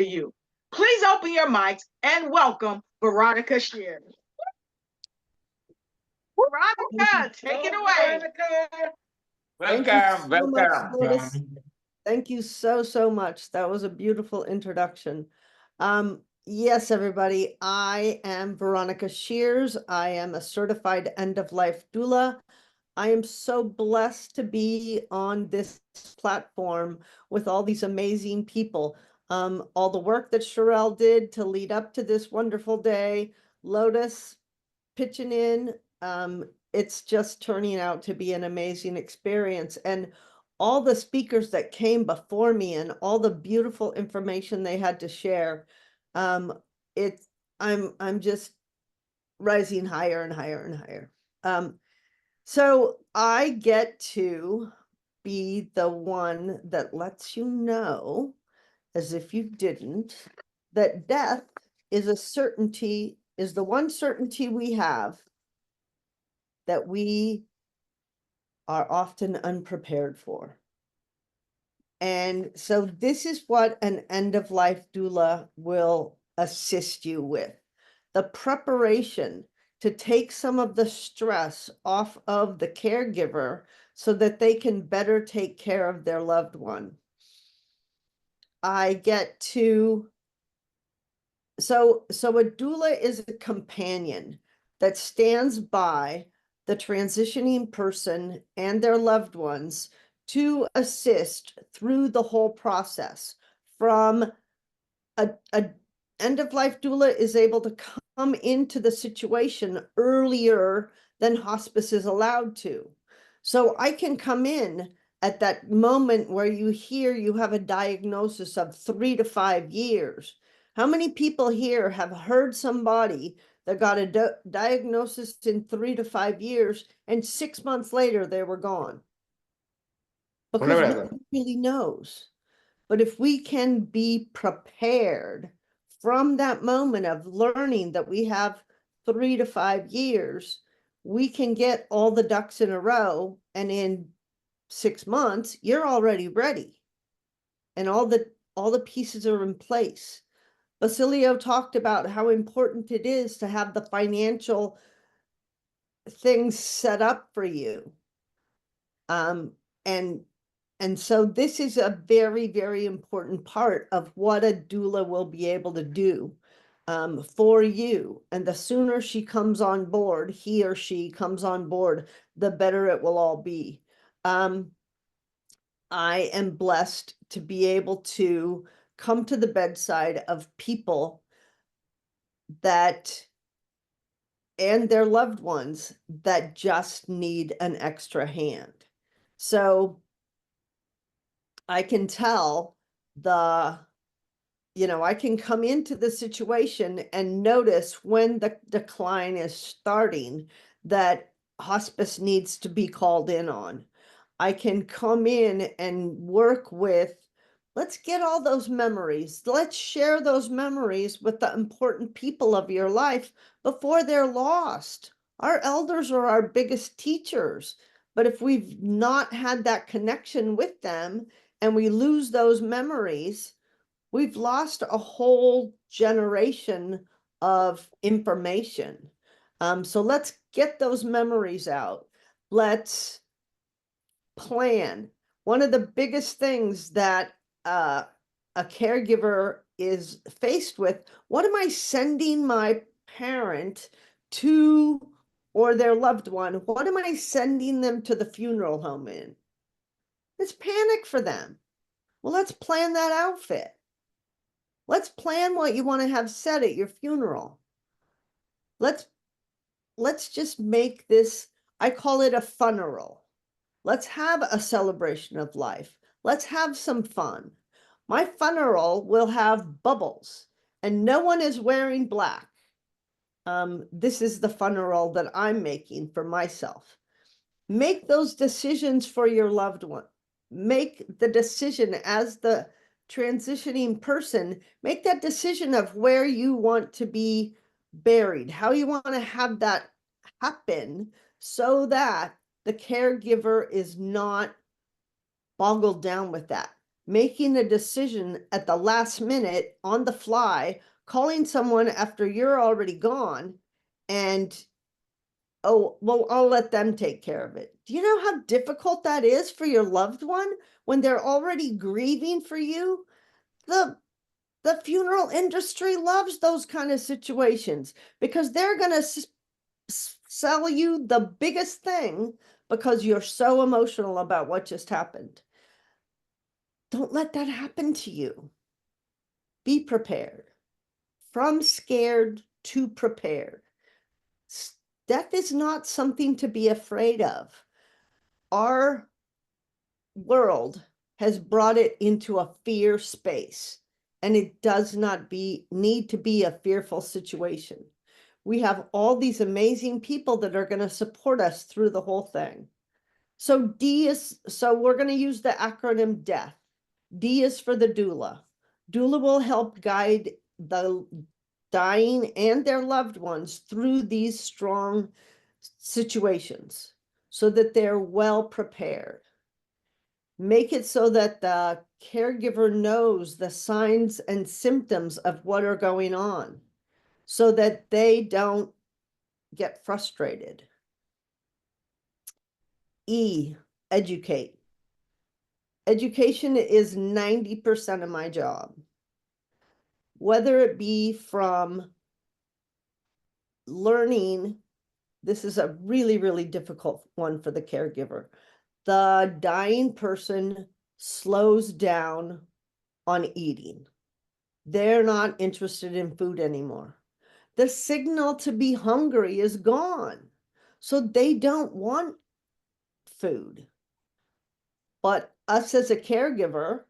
you. Please open your mics and welcome Veronica Scheers. Veronica, take it away. Thank you Welcome, so much, Lotus. welcome. Thank you so much. That was a beautiful introduction. Yes, everybody, I am Veronica Scheers. I am a certified end-of-life doula. I am so blessed to be on this platform with all these amazing people. All the work that Sherelle did to lead up to this wonderful day, Lotus pitching in, it's just turning out to be an amazing experience. And all the speakers that came before me and all the beautiful information they had to share, it's I'm just rising higher and higher and higher. So I get to be the one that lets you know, as if you didn't, that death is a certainty, is the one certainty we have that we are often unprepared for. And so this is what an end-of-life doula will assist you with. The preparation to take some of the stress off of the caregiver so that they can better take care of their loved one. I get to, so a doula is a companion that stands by the transitioning person and their loved ones to assist through the whole process. From a end-of-life doula is able to come into the situation earlier than hospice is allowed to. So I can come in at that moment where you hear you have a diagnosis of 3 to 5 years. How many people here have heard somebody that got a diagnosis in 3 to 5 years and 6 months later they were gone? Because no one really knows. But if we can be prepared from that moment of learning that we have 3 to 5 years, we can get all the ducks in a row, and in 6 months, you're already ready. And all the pieces are in place. Basilio talked about how important it is to have the financial things set up for you. And so this is a very, very important part of what a doula will be able to do for you. And the sooner she comes on board, he or she comes on board, the better it will all be. I am blessed to be able to come to the bedside of people that, and their loved ones, that just need an extra hand. So I can tell I can come into the situation and notice when the decline is starting that hospice needs to be called in on. I can come in and work with, let's get all those memories. Let's share those memories with the important people of your life before they're lost. Our elders are our biggest teachers. But if we've not had that connection with them and we lose those memories, we've lost a whole generation of information. So let's get those memories out. Let's plan. One of the biggest things that a caregiver is faced with, what am I sending my parent to, or their loved one? What am I sending them to the funeral home in? It's panic for them. Well, let's plan that outfit. Let's plan what you want to have said at your funeral. Let's just make this, I call it a funeral. Let's have a celebration of life. Let's have some fun. My funeral will have bubbles and no one is wearing black. This is the funeral that I'm making for myself. Make those decisions for your loved one. Make the decision as the transitioning person, make that decision of where you want to be buried, how you want to have that happen so that the caregiver is not boggled down with that. making a decision at the last minute on the fly, calling someone after you're already gone, and, oh, well, I'll let them take care of it. Do you know how difficult that is for your loved one when they're already grieving for you? The funeral industry loves those kind of situations because they're going to sell you the biggest thing because you're so emotional about what just happened. Don't let that happen to you. Be prepared. From scared to prepared. Death is not something to be afraid of. Our world has brought it into a fear space, and it does not need to be a fearful situation. We have all these amazing people that are going to support us through the whole thing. So we're going to use the acronym DEATH. D is for the doula. Doula will help guide the dying and their loved ones through these strong situations so that they're well prepared. Make it so that the caregiver knows the signs and symptoms of what are going on so that they don't get frustrated. E, educate. Education is 90% of my job. Whether it be from learning, this is a really, really difficult one for the caregiver. The dying person slows down on eating. They're not interested in food anymore. The signal to be hungry is gone. So they don't want food. But us as a caregiver,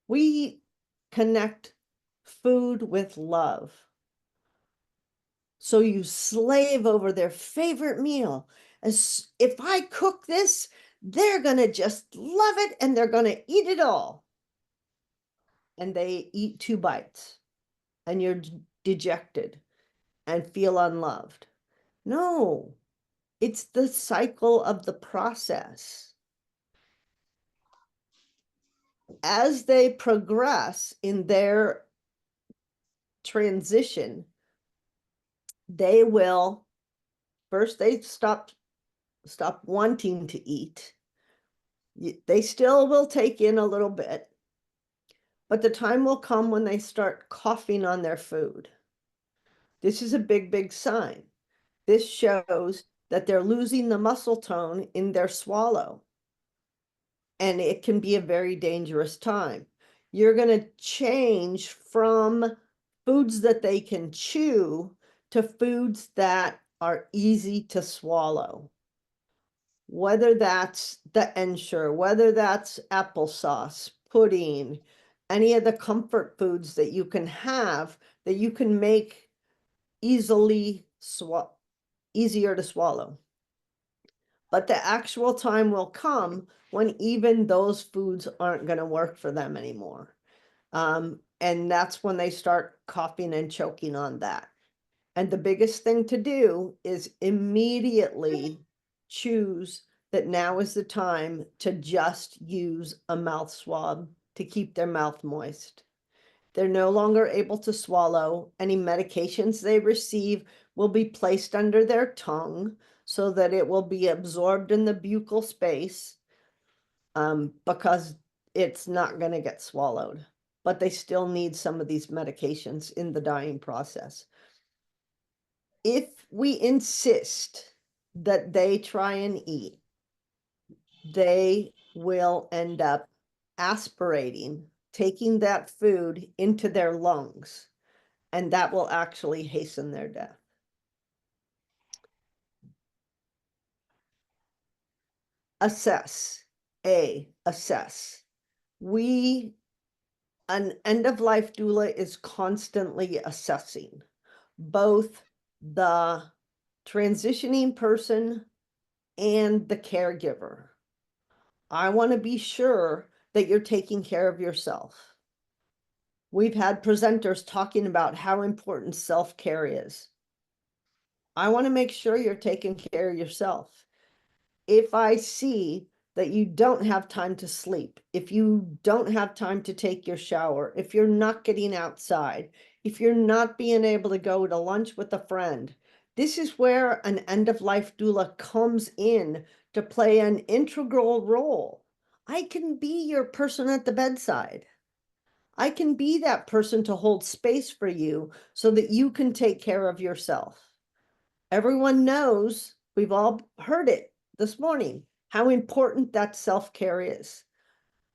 we connect food with love. So you slave over their favorite meal. As if I cook this, they're going to just love it and they're going to eat it all. And they eat 2 bites and you're dejected and feel unloved. No, it's the cycle of the process. As they progress in their transition, they will first they stop wanting to eat. They still will take in a little bit, but the time will come when they start coughing on their food. This is a big, big sign. This shows that they're losing the muscle tone in their swallow, and it can be a very dangerous time. You're going to change from foods that they can chew to foods that are easy to swallow. Whether that's the Ensure, whether that's applesauce, pudding, any of the comfort foods that you can have that you can make easier to swallow. But the actual time will come when even those foods aren't going to work for them anymore. And that's when they start coughing and choking on that. And the biggest thing to do is immediately choose that now is the time to just use a mouth swab to keep their mouth moist. They're no longer able to swallow. Any medications they receive will be placed under their tongue so that it will be absorbed in the buccal space, because it's not going to get swallowed. But they still need some of these medications in the dying process. If we insist that they try and eat, they will end up aspirating, taking that food into their lungs, and that will actually hasten their death. Assess. Assess. An end-of-life doula is constantly assessing both the transitioning person and the caregiver. I want to be sure that you're taking care of yourself. We've had presenters talking about how important self-care is. I want to make sure you're taking care of yourself. If I see that you don't have time to sleep, if you don't have time to take your shower, if you're not getting outside, if you're not being able to go to lunch with a friend, this is where an end-of-life doula comes in to play an integral role. I can be your person at the bedside. I can be that person to hold space for you so that you can take care of yourself. Everyone knows, we've all heard it this morning, how important that self-care is.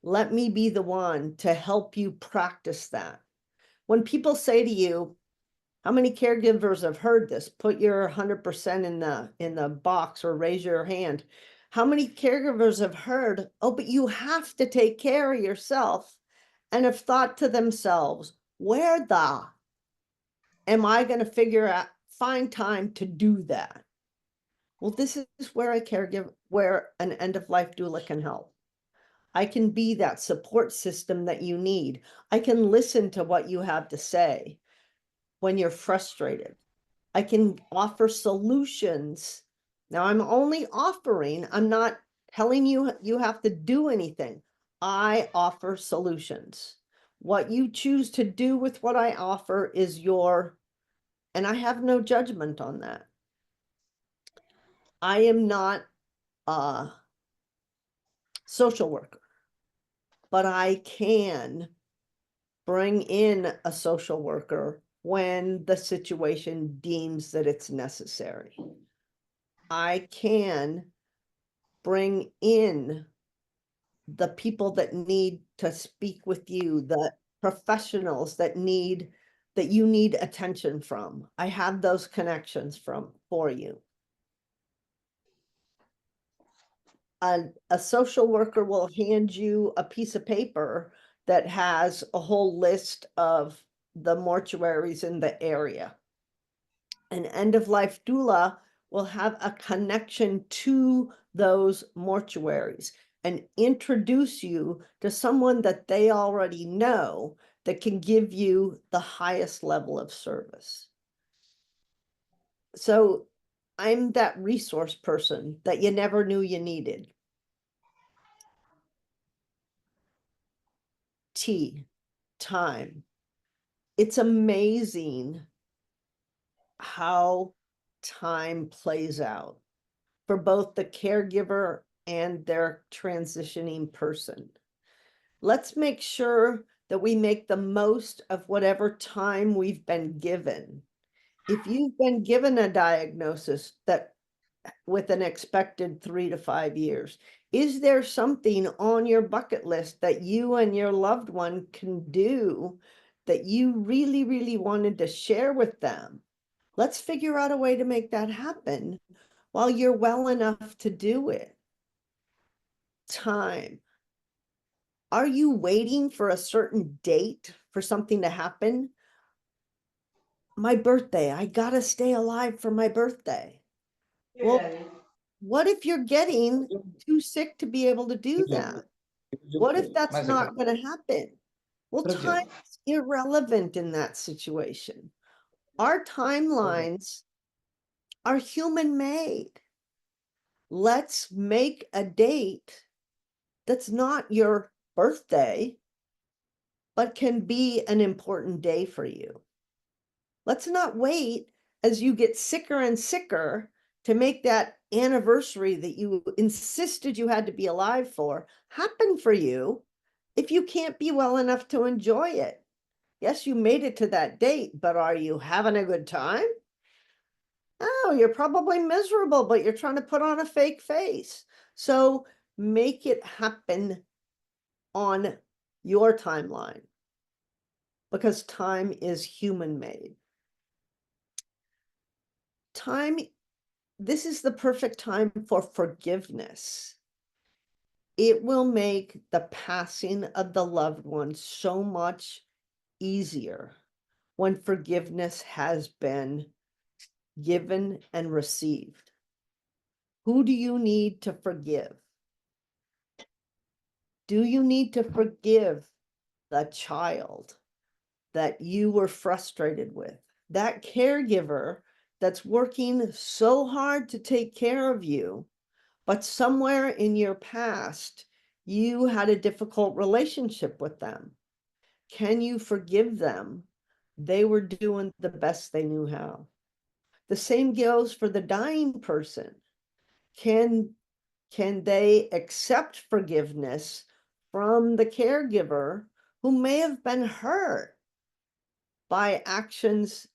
Let me be the one to help you practice that. When people say to you, how many caregivers have heard this? Put your 100% in the box or raise your hand. How many caregivers have heard, oh, but you have to take care of yourself, and have thought to themselves, where the am I going to find time to do that? Well, this is where where an end-of-life doula can help. I can be that support system that you need. I can listen to what you have to say when you're frustrated. I can offer solutions. Now, I'm only offering, I'm not telling you you have to do anything. I offer solutions. What you choose to do with what I offer is and I have no judgment on that. I am not a social worker, but I can bring in a social worker when the situation deems that it's necessary. I can bring in the people that need to speak with you, the professionals that you need attention from. I have those connections for you. A social worker will hand you a piece of paper that has a whole list of the mortuaries in the area. An end-of-life doula will have a connection to those mortuaries and introduce you to someone that they already know that can give you the highest level of service. So I'm that resource person that you never knew you needed. Time. It's amazing how time plays out for both the caregiver and their transitioning person. Let's make sure that we make the most of whatever time we've been given. If you've been given a diagnosis that with an expected 3 to 5 years, is there something on your bucket list that you and your loved one can do that you really, really wanted to share with them? Let's figure out a way to make that happen while you're well enough to do it. Time. Are you waiting for a certain date for something to happen? My birthday, I gotta stay alive for my birthday. Well, what if you're getting too sick to be able to do that? What if that's not going to happen? Well, time is irrelevant in that situation. Our timelines are human made. Let's make a date that's not your birthday, but can be an important day for you. Let's not wait as you get sicker and sicker to make that anniversary that you insisted you had to be alive for happen for you if you can't be well enough to enjoy it. Yes, you made it to that date, but are you having a good time? Oh, you're probably miserable, but you're trying to put on a fake face. So make it happen on your timeline, because time is human made. Time, this is the perfect time for forgiveness. It will make the passing of the loved one so much easier when forgiveness has been given and received. Who do you need to forgive? Do you need to forgive the child that you were frustrated with? That caregiver that's working so hard to take care of you, but somewhere in your past, you had a difficult relationship with them. Can you forgive them? They were doing the best they knew how. The same goes for the dying person. Can they accept forgiveness from the caregiver who may have been hurt by actions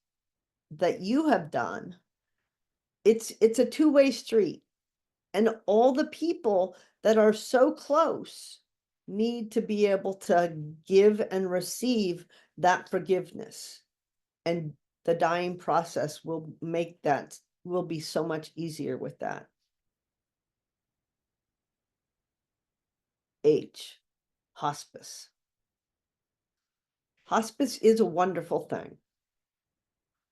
that you have done? It's a two-way street. And all the people that are so close need to be able to give and receive that forgiveness. And the dying process will be so much easier with that. H, hospice. Hospice is a wonderful thing.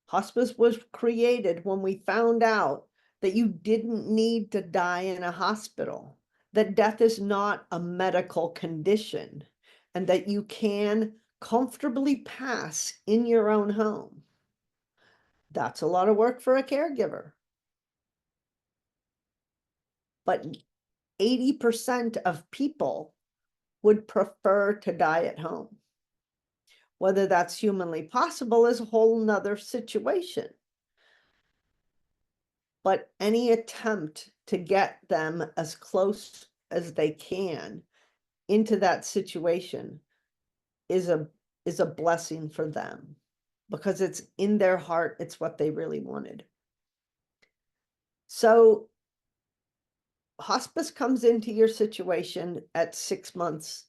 Hospice was created when we found out that you didn't need to die in a hospital, that death is not a medical condition, and that you can comfortably pass in your own home. That's a lot of work for a caregiver. But 80% of people would prefer to die at home. Whether that's humanly possible is a whole nother situation. But any attempt to get them as close as they can into that situation is a blessing for them, because it's in their heart, it's what they really wanted. So hospice comes into your situation at 6 months,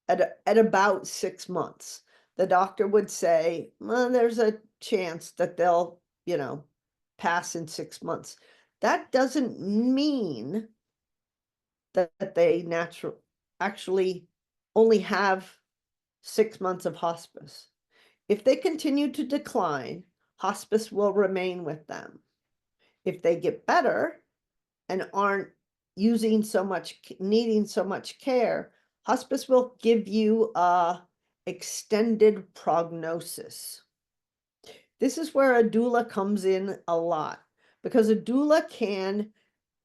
at about 6 months. The doctor would say, well, there's a chance that they'll, pass in 6 months. That doesn't mean that they actually only have 6 months of hospice. If they continue to decline, hospice will remain with them. If they get better and aren't needing so much care, hospice will give you a extended prognosis. This is where a doula comes in a lot, because a doula can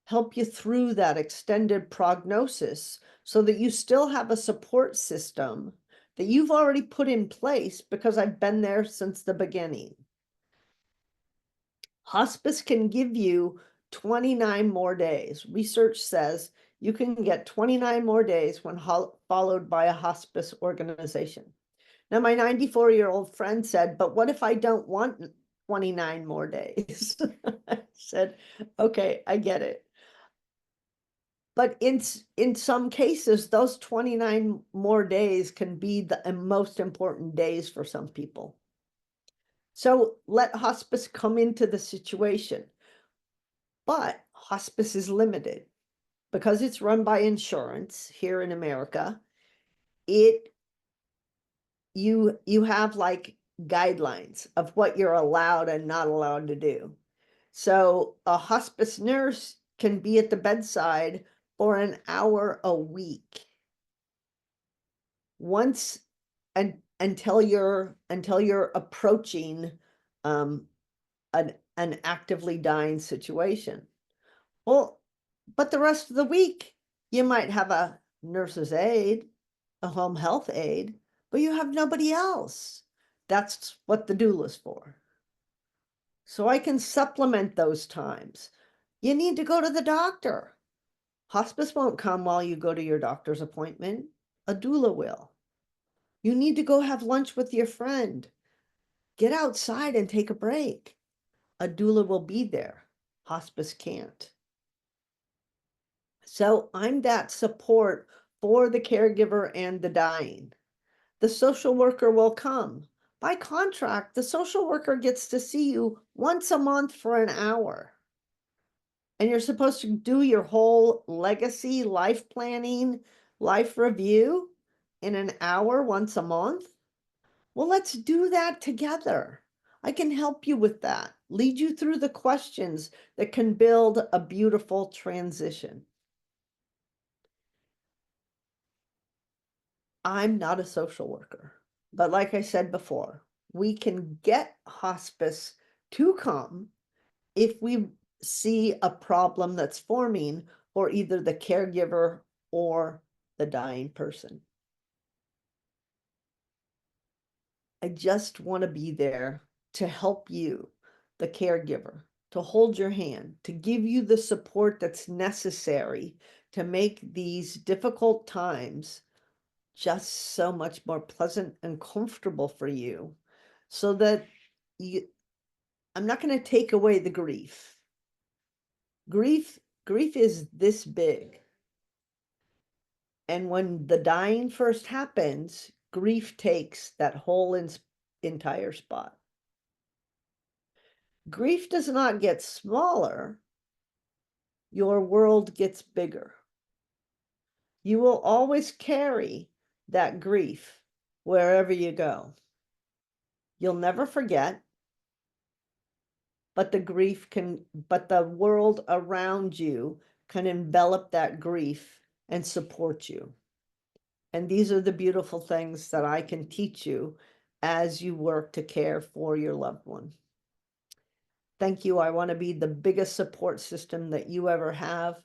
help you through that extended prognosis so that you still have a support system that you've already put in place, because I've been there since the beginning. Hospice can give you 29 more days. Research says you can get 29 more days when followed by a hospice organization. Now, my 94-year-old friend said, but what if I don't want 29 more days? I said, okay, I get it. But in some cases, those 29 more days can be the most important days for some people. So let hospice come into the situation. But hospice is limited because it's run by insurance here in America. You have like guidelines of what you're allowed and not allowed to do. So a hospice nurse can be at the bedside for an hour a week, once until you're approaching an actively dying situation. Well, but the rest of the week you might have a nurse's aide, a home health aide, but you have nobody else. That's what the doula's for. So I can supplement those times. You need to go to the doctor. Hospice won't come while you go to your doctor's appointment. A doula will. You need to go have lunch with your friend. Get outside and take a break. A doula will be there. Hospice can't. So I'm that support for the caregiver and the dying. The social worker will come. By contract, the social worker gets to see you once a month for an hour. And you're supposed to do your whole legacy, life planning, life review in an hour once a month. Well, let's do that together. I can help you with that, lead you through the questions that can build a beautiful transition. I'm not a social worker, but like I said before, we can get hospice to come if we see a problem that's forming for either the caregiver or the dying person. I just want to be there to help you, the caregiver, to hold your hand, to give you the support that's necessary to make these difficult times just so much more pleasant and comfortable for you, so that I'm not going to take away the grief. Grief is this big. And when the dying first happens, grief takes that whole entire spot. Grief does not get smaller, your world gets bigger. You will always carry that grief wherever you go. You'll never forget, but the world around you can envelop that grief and support you. And these are the beautiful things that I can teach you as you work to care for your loved one. Thank you. I want to be the biggest support system that you ever have.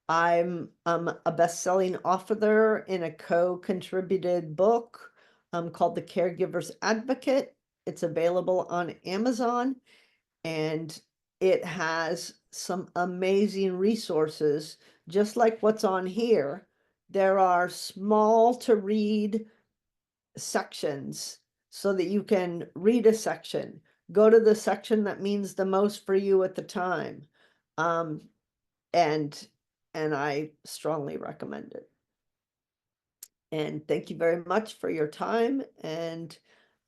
I'm a best-selling author in a co-contributed book called The Caregiver's Advocate. It's available on Amazon, and it has some amazing resources, just like what's on here. There are small to read sections so that you can read a section, go to the section that means the most for you at the time. And I strongly recommend it. And thank you very much for your time. And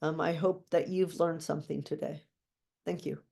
I hope that you've learned something today. Thank you.